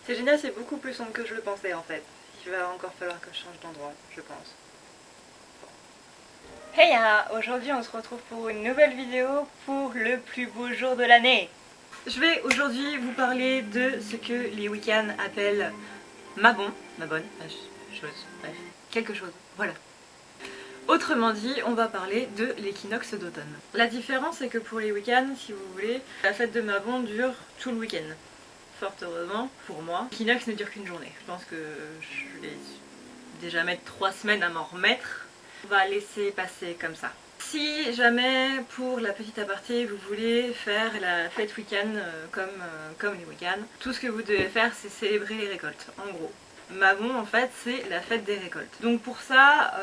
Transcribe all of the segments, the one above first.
C'est génial, c'est beaucoup plus sombre que je le pensais en fait. Il va encore falloir que je change d'endroit, je pense. Hey, aujourd'hui on se retrouve pour une nouvelle vidéo pour le plus beau jour de l'année. Je vais aujourd'hui vous parler de ce que les Wiccans appellent Mabon, chose, bref, quelque chose, voilà. Autrement dit, on va parler de l'équinoxe d'automne. La différence c'est que pour les Wiccans, si vous voulez, la fête de Mabon dure tout le week-end. Fort heureusement, pour moi, l'équinoxe ne dure qu'une journée. Je pense que je vais déjà mettre 3 semaines à m'en remettre. On va laisser passer comme ça. Si jamais, pour la petite aparté, vous voulez faire la fête Wiccan comme les Wiccans, tout ce que vous devez faire, c'est célébrer les récoltes, en gros. Mabon, en fait, c'est la fête des récoltes. Donc pour ça,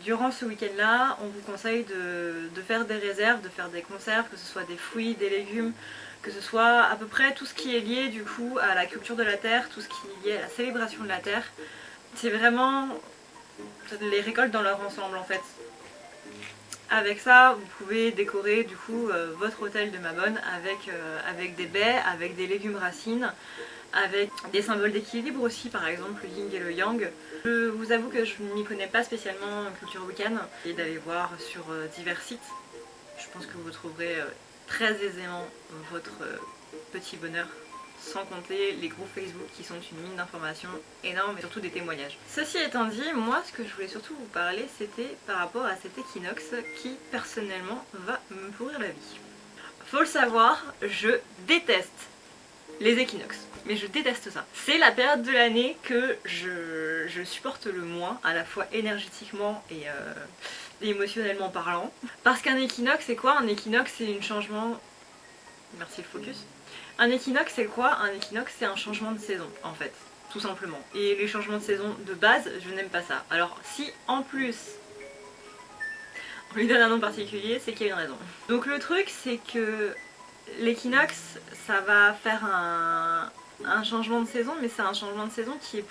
durant ce week-end-là, on vous conseille de faire des réserves, de faire des conserves, que ce soit des fruits, des légumes, que ce soit à peu près tout ce qui est lié du coup à la culture de la terre, tout ce qui est lié à la célébration de la terre. C'est vraiment les récoltes dans leur ensemble en fait. Avec ça, vous pouvez décorer du coup votre hôtel de Mabon avec des baies, avec des légumes racines, avec des symboles d'équilibre aussi, par exemple le yin et le yang. Je vous avoue que je ne m'y connais pas spécialement en culture wiccan et d'aller voir sur divers sites. Je pense que vous trouverez très aisément votre petit bonheur, sans compter les groupes Facebook qui sont une mine d'informations énorme et surtout des témoignages. Ceci étant dit, moi ce que je voulais surtout vous parler c'était par rapport à cet équinoxe qui personnellement va me pourrir la vie. Faut le savoir, je déteste les équinoxes, mais je déteste ça. C'est la période de l'année que je supporte le moins, à la fois énergétiquement et émotionnellement parlant. Parce qu'un équinoxe c'est quoi? Un équinoxe c'est un changement... Merci le focus. Un équinoxe c'est quoi? Un équinoxe c'est un changement de saison en fait, tout simplement. Et les changements de saison de base, je n'aime pas ça. Alors si en plus on lui donne un nom particulier, c'est qu'il y a une raison. Donc le truc c'est que l'équinoxe ça va faire un changement de saison, mais c'est un changement de saison qui est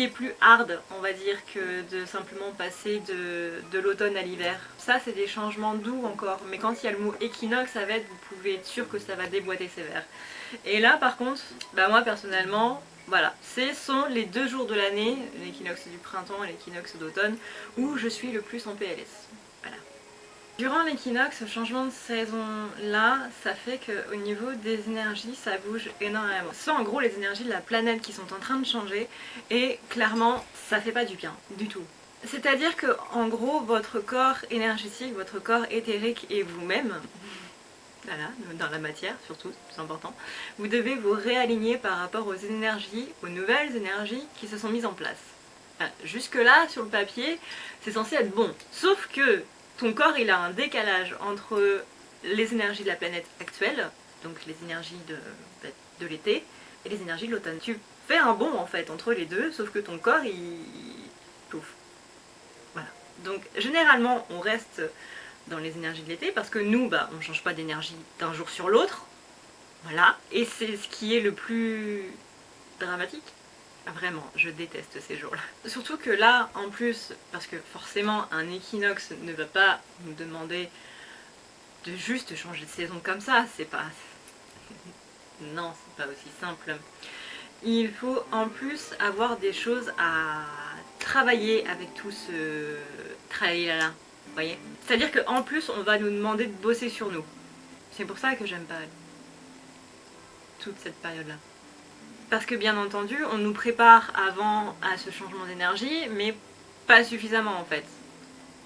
plus hard, on va dire, que de simplement passer de l'automne à l'hiver. Ça, c'est des changements doux encore, mais quand il y a le mot équinoxe avec, vous pouvez être sûr que ça va déboîter sévère. Et là, par contre, bah moi personnellement, voilà, ce sont les 2 jours de l'année, l'équinoxe du printemps et l'équinoxe d'automne, où je suis le plus en PLS. Voilà. Durant l'équinoxe, ce changement de saison là, ça fait qu'au niveau des énergies, ça bouge énormément. Ce sont en gros les énergies de la planète qui sont en train de changer et clairement, ça fait pas du bien, du tout. C'est-à-dire que en gros, votre corps énergétique, votre corps éthérique et vous-même, voilà, dans la matière surtout, c'est important, vous devez vous réaligner par rapport aux énergies, aux nouvelles énergies qui se sont mises en place. Jusque là, sur le papier, c'est censé être bon. Sauf que ton corps il a un décalage entre les énergies de la planète actuelle, donc les énergies de l'été, et les énergies de l'automne. Tu fais un bond en fait entre les deux, sauf que ton corps il touffe. Voilà. Donc généralement on reste dans les énergies de l'été parce que nous on ne change pas d'énergie d'un jour sur l'autre. Voilà. Et c'est ce qui est le plus dramatique. Vraiment, je déteste ces jours-là. Surtout que là, en plus, parce que forcément un équinoxe ne va pas nous demander de juste changer de saison comme ça, c'est pas... Non, c'est pas aussi simple. Il faut en plus avoir des choses à travailler avec tout ce tralala, vous voyez? C'est-à-dire qu'en plus, on va nous demander de bosser sur nous. C'est pour ça que j'aime pas toute cette période-là. Parce que bien entendu, on nous prépare avant à ce changement d'énergie, mais pas suffisamment en fait.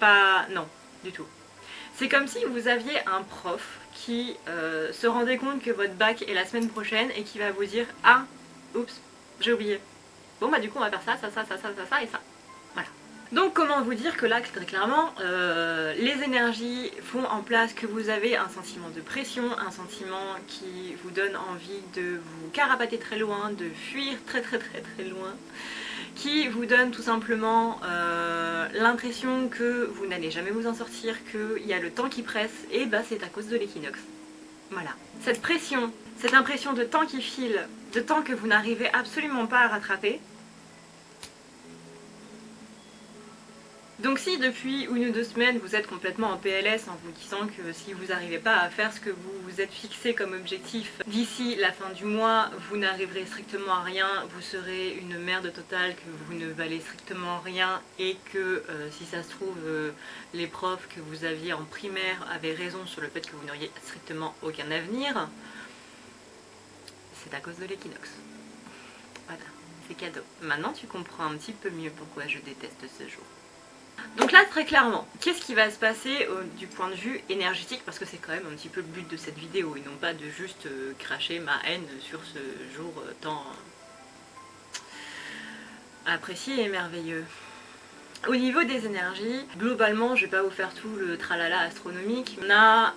Pas... non, du tout. C'est comme si vous aviez un prof qui se rendait compte que votre bac est la semaine prochaine et qui va vous dire « Ah, oups, j'ai oublié. Bon bah du coup on va faire ça, ça, ça, ça, ça, ça, ça et ça. » Voilà. Donc comment vous dire que là, très clairement, les énergies font en place que vous avez un sentiment de pression, un sentiment qui vous donne envie de vous carapater très loin, de fuir très très très très loin, qui vous donne tout simplement l'impression que vous n'allez jamais vous en sortir, qu'il y a le temps qui presse, et bah c'est à cause de l'équinoxe. Voilà. Cette pression, cette impression de temps qui file, de temps que vous n'arrivez absolument pas à rattraper, Donc si depuis 1 ou 2 semaines vous êtes complètement en PLS en vous disant que si vous n'arrivez pas à faire ce que vous vous êtes fixé comme objectif d'ici la fin du mois, vous n'arriverez strictement à rien, vous serez une merde totale, que vous ne valez strictement rien et que si ça se trouve les profs que vous aviez en primaire avaient raison sur le fait que vous n'auriez strictement aucun avenir, c'est à cause de l'équinoxe. Voilà, c'est cadeau. Maintenant tu comprends un petit peu mieux pourquoi je déteste ce jour. Donc là, très clairement, qu'est-ce qui va se passer du point de vue énergétique, parce que c'est quand même un petit peu le but de cette vidéo, et non pas de juste cracher ma haine sur ce jour tant apprécié et merveilleux. Au niveau des énergies, globalement, je vais pas vous faire tout le tralala astronomique, on a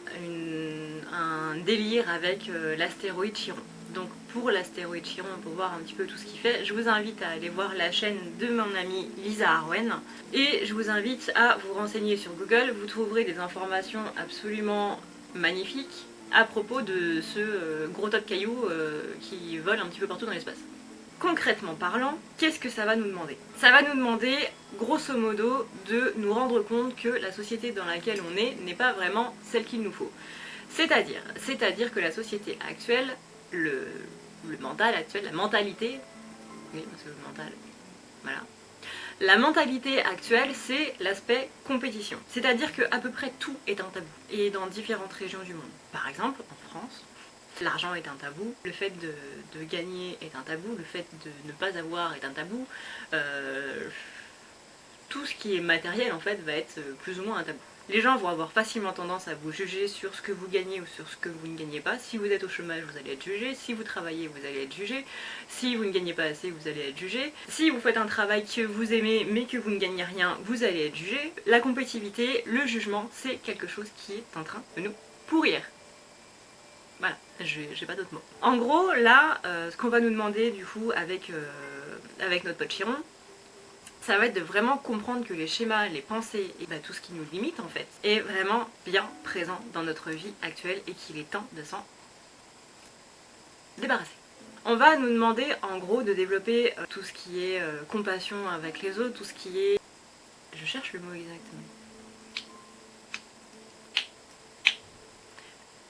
un délire avec l'astéroïde Chiron. Donc pour l'astéroïde Chiron, pour voir un petit peu tout ce qu'il fait, je vous invite à aller voir la chaîne de mon amie Lisa Arwen. Et je vous invite à vous renseigner sur Google, vous trouverez des informations absolument magnifiques à propos de ce gros tas de cailloux qui vole un petit peu partout dans l'espace. Concrètement parlant, qu'est-ce que ça va nous demander? Ça va nous demander, grosso modo, de nous rendre compte que la société dans laquelle on est n'est pas vraiment celle qu'il nous faut. C'est-à-dire que la société actuelle, le mental actuel, la mentalité, oui, parce que le mental, voilà. La mentalité actuelle, c'est l'aspect compétition. C'est-à-dire qu'à peu près tout est un tabou, et dans différentes régions du monde. Par exemple, en France, l'argent est un tabou, le fait de gagner est un tabou, le fait de ne pas avoir est un tabou. Tout ce qui est matériel, en fait, va être plus ou moins un tabou. Les gens vont avoir facilement tendance à vous juger sur ce que vous gagnez ou sur ce que vous ne gagnez pas. Si vous êtes au chômage, vous allez être jugé. Si vous travaillez, vous allez être jugé. Si vous ne gagnez pas assez, vous allez être jugé. Si vous faites un travail que vous aimez mais que vous ne gagnez rien, vous allez être jugé. La compétitivité, le jugement, c'est quelque chose qui est en train de nous pourrir. Voilà, j'ai pas d'autres mots. En gros, là, ce qu'on va nous demander du coup avec notre pote Chiron, ça va être de vraiment comprendre que les schémas, les pensées et tout ce qui nous limite en fait est vraiment bien présent dans notre vie actuelle et qu'il est temps de s'en débarrasser. On va nous demander en gros de développer tout ce qui est compassion avec les autres, tout ce qui est... Je cherche le mot exactement.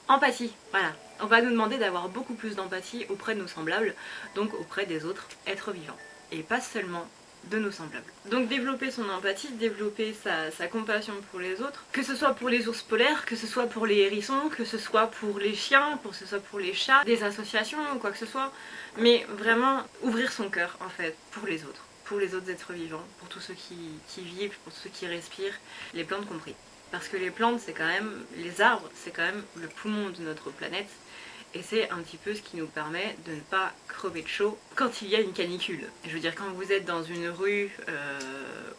Empathie, voilà. On va nous demander d'avoir beaucoup plus d'empathie auprès de nos semblables, donc auprès des autres êtres vivants. Et pas seulement de nos semblables. Donc développer son empathie, développer sa compassion pour les autres, que ce soit pour les ours polaires, que ce soit pour les hérissons, que ce soit pour les chiens, que ce soit pour les chats, des associations ou quoi que ce soit, mais vraiment ouvrir son cœur en fait pour les autres êtres vivants, pour tous ceux qui vivent, pour tous ceux qui respirent, les plantes compris. Parce que les plantes, c'est quand même, les arbres, c'est quand même le poumon de notre planète. Et c'est un petit peu ce qui nous permet de ne pas crever de chaud quand il y a une canicule. Je veux dire, quand vous êtes dans une rue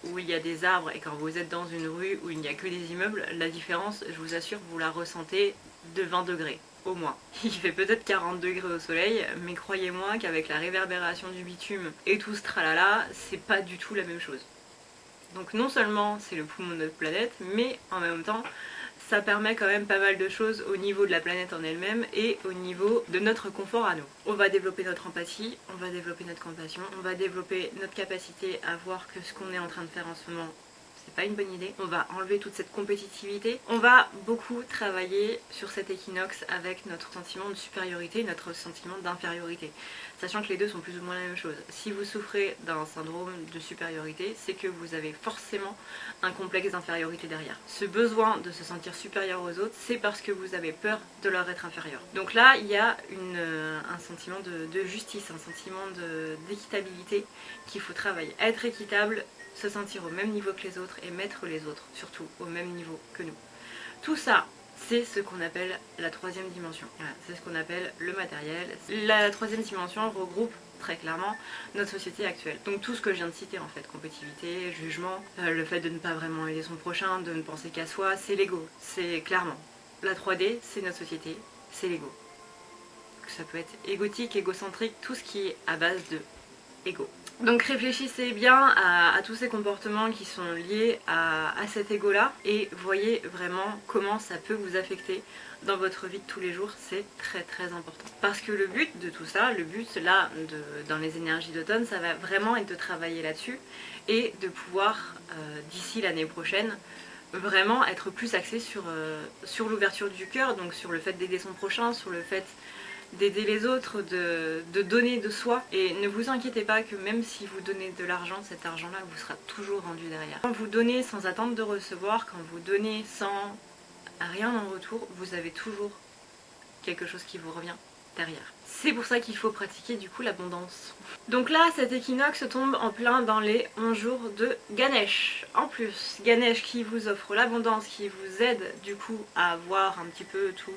où il y a des arbres et quand vous êtes dans une rue où il n'y a que des immeubles, la différence, je vous assure, vous la ressentez de 20 degrés. Au moins. Il fait peut-être 40 degrés au soleil, mais croyez-moi qu'avec la réverbération du bitume et tout ce tralala, c'est pas du tout la même chose. Donc non seulement c'est le poumon de notre planète, mais en même temps, ça permet quand même pas mal de choses au niveau de la planète en elle-même et au niveau de notre confort à nous. On va développer notre empathie, on va développer notre compassion, on va développer notre capacité à voir que ce qu'on est en train de faire en ce moment, c'est pas une bonne idée. On va enlever toute cette compétitivité. On va beaucoup travailler sur cet équinoxe avec notre sentiment de supériorité, notre sentiment d'infériorité. Sachant que les deux sont plus ou moins la même chose. Si vous souffrez d'un syndrome de supériorité, c'est que vous avez forcément un complexe d'infériorité derrière. Ce besoin de se sentir supérieur aux autres, c'est parce que vous avez peur de leur être inférieur. Donc là, il y a un sentiment de justice, un sentiment d'équitabilité qu'il faut travailler. Être équitable, se sentir au même niveau que les autres et mettre les autres, surtout, au même niveau que nous. Tout ça, c'est ce qu'on appelle la troisième dimension. Voilà, c'est ce qu'on appelle le matériel. La troisième dimension regroupe très clairement notre société actuelle. Donc tout ce que je viens de citer en fait, compétitivité, jugement, le fait de ne pas vraiment aider son prochain, de ne penser qu'à soi, c'est l'ego. C'est clairement. La 3D, c'est notre société, c'est l'ego. Ça peut être égotique, égocentrique, tout ce qui est à base de ego. Donc réfléchissez bien à tous ces comportements qui sont liés à cet ego là et voyez vraiment comment ça peut vous affecter dans votre vie de tous les jours, c'est très important. Parce que le but de tout ça, le but là dans les énergies d'automne, ça va vraiment être de travailler là-dessus et de pouvoir d'ici l'année prochaine vraiment être plus axé sur l'ouverture du cœur, donc sur le fait d'aider son prochain, sur le fait d'aider les autres, de donner de soi. Et ne vous inquiétez pas que même si vous donnez de l'argent, cet argent-là vous sera toujours rendu derrière. Quand vous donnez sans attendre de recevoir, quand vous donnez sans rien en retour, vous avez toujours quelque chose qui vous revient derrière. C'est pour ça qu'il faut pratiquer du coup l'abondance. Donc là, cet équinoxe tombe en plein dans les 11 jours de Ganesh. En plus, Ganesh qui vous offre l'abondance, qui vous aide du coup à avoir un petit peu tout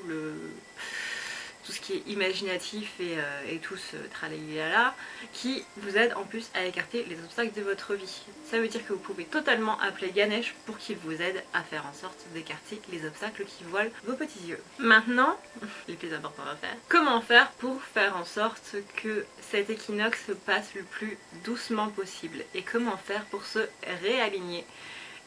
ce qui est imaginatif et tout ce tralala, qui vous aide en plus à écarter les obstacles de votre vie. Ça veut dire que vous pouvez totalement appeler Ganesh pour qu'il vous aide à faire en sorte d'écarter les obstacles qui voilent vos petits yeux. Maintenant, les plus importants à faire, comment faire pour faire en sorte que cet équinoxe se passe le plus doucement possible et comment faire pour se réaligner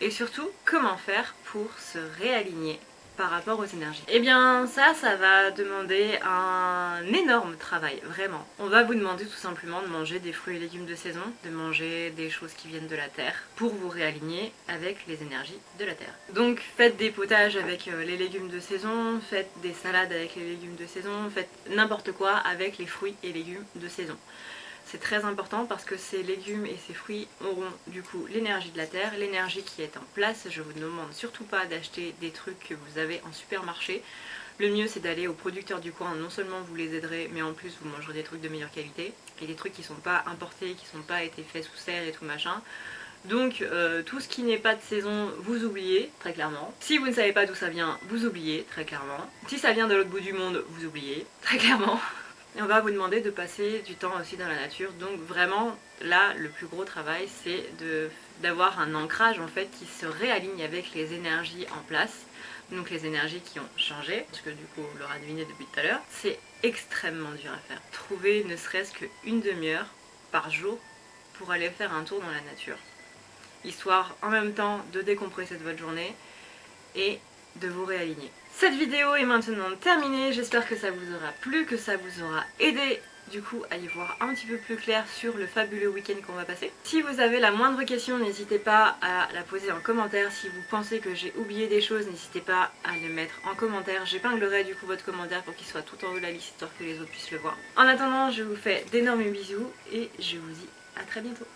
et surtout comment faire pour se réaligner par rapport aux énergies. Et bien ça va demander un énorme travail, vraiment. On va vous demander tout simplement de manger des fruits et légumes de saison, de manger des choses qui viennent de la terre pour vous réaligner avec les énergies de la terre. Donc faites des potages avec les légumes de saison, faites des salades avec les légumes de saison, faites n'importe quoi avec les fruits et légumes de saison. C'est très important parce que ces légumes et ces fruits auront du coup l'énergie de la terre, l'énergie qui est en place. Je vous demande surtout pas d'acheter des trucs que vous avez en supermarché. Le mieux c'est d'aller aux producteurs du coin, non seulement vous les aiderez, mais en plus vous mangerez des trucs de meilleure qualité et des trucs qui sont pas importés, qui sont pas été faits sous serre et tout machin. Donc tout ce qui n'est pas de saison, vous oubliez, très clairement. Si vous ne savez pas d'où ça vient, vous oubliez, très clairement. Si ça vient de l'autre bout du monde, vous oubliez, très clairement. Et on va vous demander de passer du temps aussi dans la nature. Donc vraiment, là, le plus gros travail, c'est d'avoir un ancrage en fait qui se réaligne avec les énergies en place. Donc les énergies qui ont changé, parce que du coup on l'aura deviné depuis tout à l'heure. C'est extrêmement dur à faire. Trouver ne serait-ce qu'une demi-heure par jour pour aller faire un tour dans la nature. Histoire en même temps de décompresser de votre journée et de vous réaligner. Cette vidéo est maintenant terminée, j'espère que ça vous aura plu, que ça vous aura aidé du coup à y voir un petit peu plus clair sur le fabuleux week-end qu'on va passer. Si vous avez la moindre question, n'hésitez pas à la poser en commentaire. Si vous pensez que j'ai oublié des choses, n'hésitez pas à le mettre en commentaire. J'épinglerai du coup votre commentaire pour qu'il soit tout en haut de la liste, histoire que les autres puissent le voir. En attendant, je vous fais d'énormes bisous et je vous dis à très bientôt.